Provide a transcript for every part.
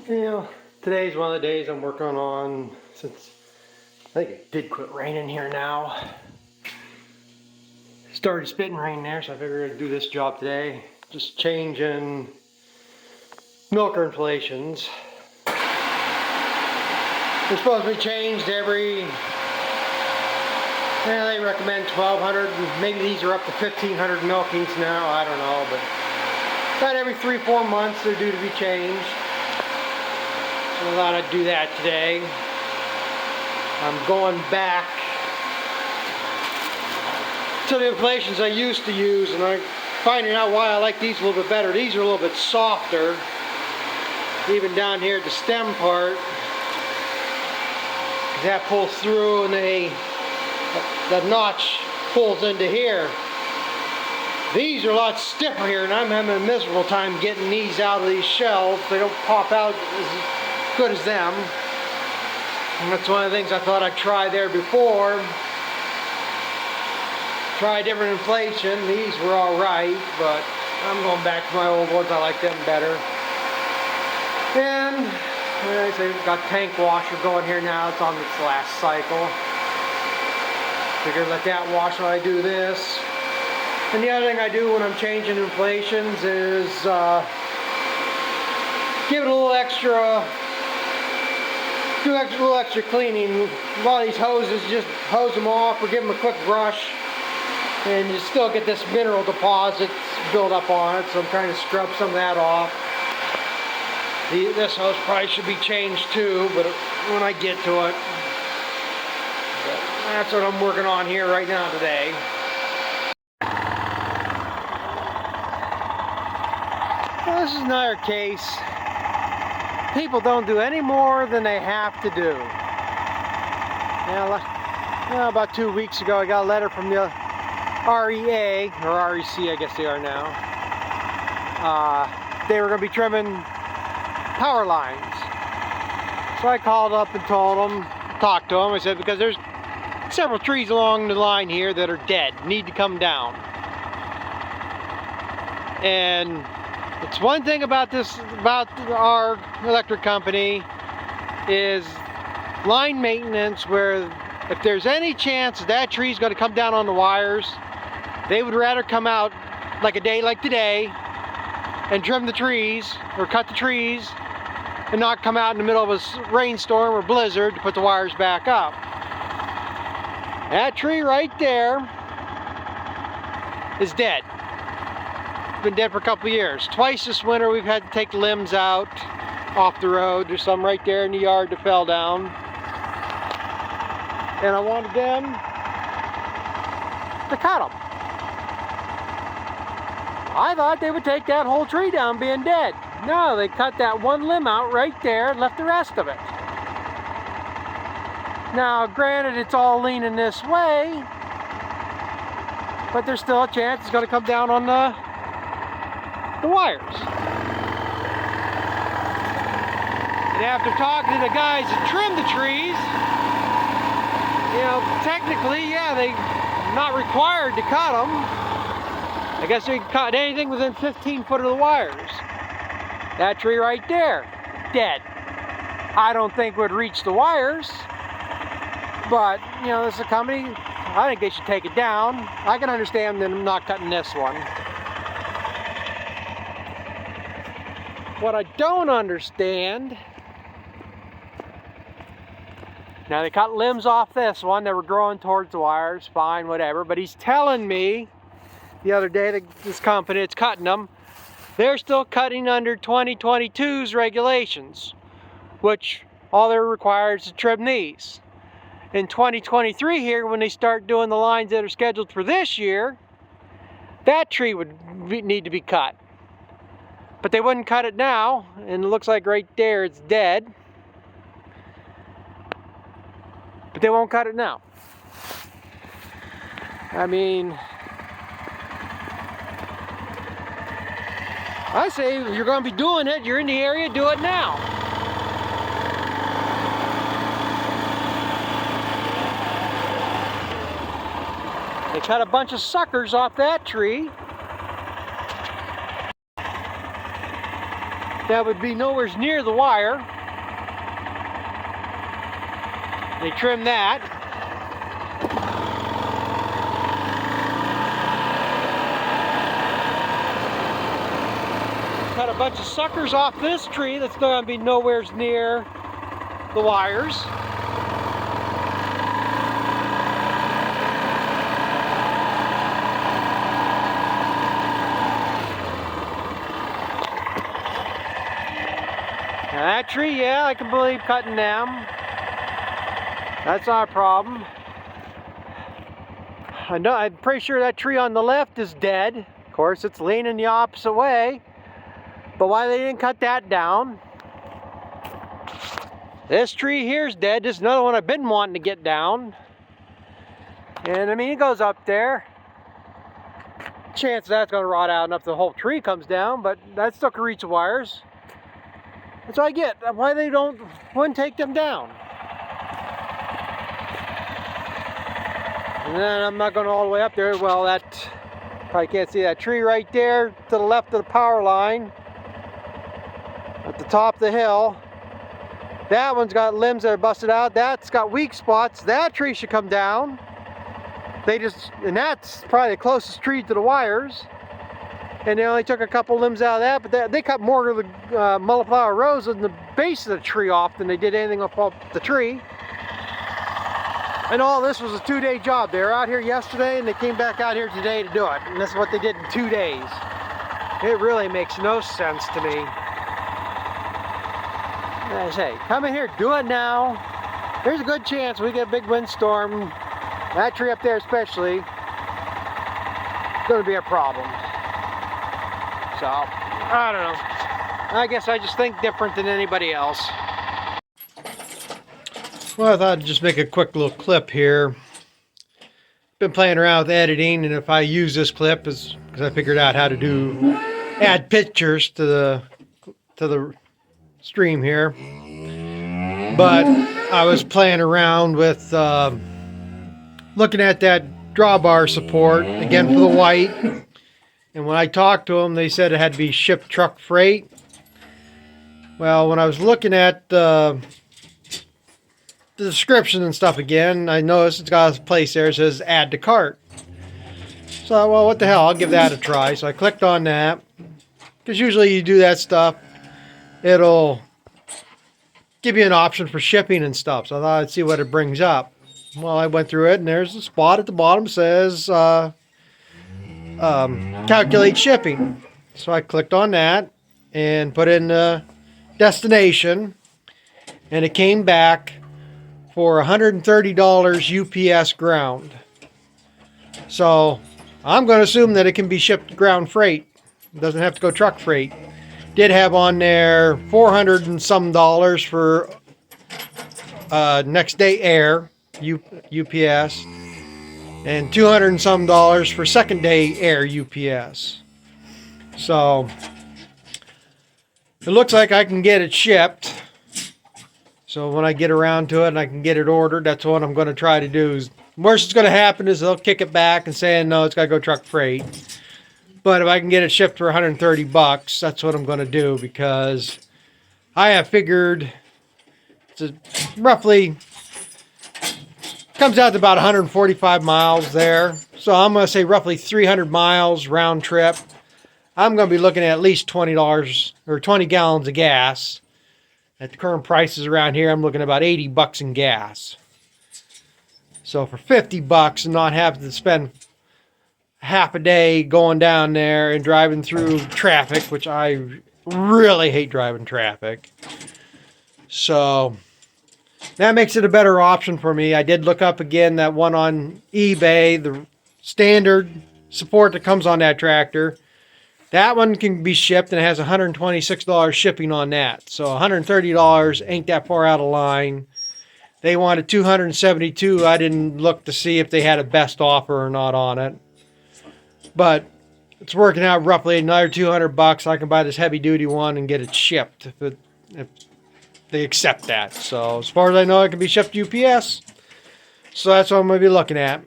You know, today's one of the days I'm working on since I think it did quit raining here now. Started spitting rain there, so I figured I'd do this job today. Just changing milker inflations. They're supposed to be changed every, they recommend 1,200, maybe these are up to 1,500 milkings now, I don't know, but about every 3-4 months they're due to be changed. So I thought I'd do that today. I'm going back to the inflations I used to use, and I'm finding out why I like these a little bit better. These are a little bit softer, even down here at the stem part. That pulls through, and the notch pulls into here. These are a lot stiffer here, and I'm having a miserable time getting these out of these shelves. They don't pop out as good as them. And that's one of the things I thought I'd try there before. Try a different inflation. These were alright, but I'm going back to my old ones. I like them better. And I say we've got tank washer going here now. It's on its last cycle. Figured let that wash while I do this. And the other thing I do when I'm changing inflations is give it a little extra, do a little extra cleaning. A lot of these hoses, just hose them off or give them a quick brush, and you still get this mineral deposits build up on it. So I'm trying to scrub some of that off. This hose probably should be changed too, but when I get to it. But that's what I'm working on here right now today. Well, this is another case. People don't do any more than they have to do. Now, about 2 weeks ago, I got a letter from the REA, or REC, I guess they are now. They were going to be trimming power lines. So I called up and told them, talked to them. I said, because there's several trees along the line here that are dead, need to come down. And it's one thing about our electric company is line maintenance, where if there's any chance that tree is going to come down on the wires, they would rather come out like a day like today and trim the trees or cut the trees and not come out in the middle of a rainstorm or blizzard to put the wires back up. That tree right there is dead. It's been dead for a couple of years. Twice this winter we've had to take limbs out off the road. There's some right there in the yard that fell down. And I wanted them to cut them. I thought they would take that whole tree down being dead. No, they cut that one limb out right there and left the rest of it. Now, granted, it's all leaning this way, but there's still a chance it's going to come down on the wires. And after talking to the guys that trim the trees, you know, technically, yeah, they're not required to cut them. I guess they can cut anything within 15 foot of the wires. That tree right there, dead. I don't think would reach the wires, but you know, this is a company, I think they should take it down. I can understand them not cutting this one. What I don't understand, now they cut limbs off this one that were growing towards the wires, fine, whatever, but he's telling me the other day that this company that's cutting them, they're still cutting under 2022's regulations, which all they're required is to trim these. In 2023 here, when they start doing the lines that are scheduled for this year, that tree would need to be cut. But they wouldn't cut it now, and it looks like right there it's dead. But they won't cut it now. I mean, I say if you're going to be doing it, you're in the area, do it now. They cut a bunch of suckers off that tree. that would be nowhere near the wire. They trim that. Cut a bunch of suckers off this tree that's going to be nowhere near the wires. Now that tree, yeah, I can believe cutting them. That's not a problem. I know, I'm pretty sure that tree on the left is dead. Of course, it's leaning the opposite way. But why they didn't cut that down? This tree here is dead. This is another one I've been wanting to get down. And I mean, it goes up there. Chance that's going to rot out enough the whole tree comes down, but that still can reach the wires. That's what I get. Why they wouldn't take them down. And then I'm not going all the way up there. Well, that probably can't see that tree right there to the left of the power line at the top of the hill. That one's got limbs that are busted out. That's got weak spots. That tree should come down. And that's probably the closest tree to the wires. And they only took a couple limbs out of that, but they cut more of the Mulliflower Rose in the base of the tree off than they did anything up the tree. And all this was a 2-day job. They were out here yesterday and they came back out here today to do it. And this is what they did in 2 days. It really makes no sense to me. I say, come in here, do it now. There's a good chance we get a big windstorm. That tree up there especially, it's going to be a problem. So, I don't know. I guess I just think different than anybody else. Well, I thought I'd just make a quick little clip here. Been playing around with editing, and if I use this clip, it's because I figured out how to add pictures to the stream here. But I was playing around with looking at that drawbar support again for the white. And when I talked to them, they said it had to be shipped truck freight. Well, when I was looking at the description and stuff again, I noticed it's got a place there that says add to cart. So, well, what the hell, I'll give that a try. So I clicked on that. Because usually you do that stuff, it'll give you an option for shipping and stuff. So I thought I'd see what it brings up. Well, I went through it, and there's a spot at the bottom that says calculate shipping. So I clicked on that and put in the destination, and it came back for $130 UPS ground. So I'm going to assume that it can be shipped ground freight. It doesn't have to go truck freight. Did have on there $400 and some for next day air UPS, and $200 and some for second day air UPS. So it looks like I can get it shipped. So when I get around to it and I can get it ordered, that's what I'm going to try to do. Worst that's going to happen is they'll kick it back and say, no, it's got to go truck freight. But if I can get it shipped for $130, that's what I'm going to do, because I have figured it's roughly comes out to about 145 miles there. So I'm going to say roughly 300 miles round trip. I'm going to be looking at least $20 or 20 gallons of gas. At the current prices around here, I'm looking at about $80 in gas. So for $50 and not having to spend half a day going down there and driving through traffic, which I really hate driving traffic. So that makes it a better option for me. I did look up again that one on eBay, the standard support that comes on that tractor. That one can be shipped and it has $126 shipping on that. So $130 ain't that far out of line. They wanted $272. I didn't look to see if they had a best offer or not on it. But it's working out roughly another $200. I can buy this heavy duty one and get it shipped if they accept that. So as far as I know, it can be shipped UPS. So that's what I'm going to be looking at.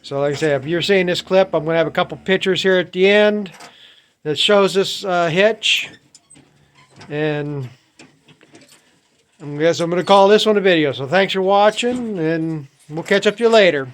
So like I say, if you're seeing this clip, I'm going to have a couple pictures here at the end that shows this hitch. And I guess I'm going to call this one a video. So thanks for watching, and we'll catch up to you later.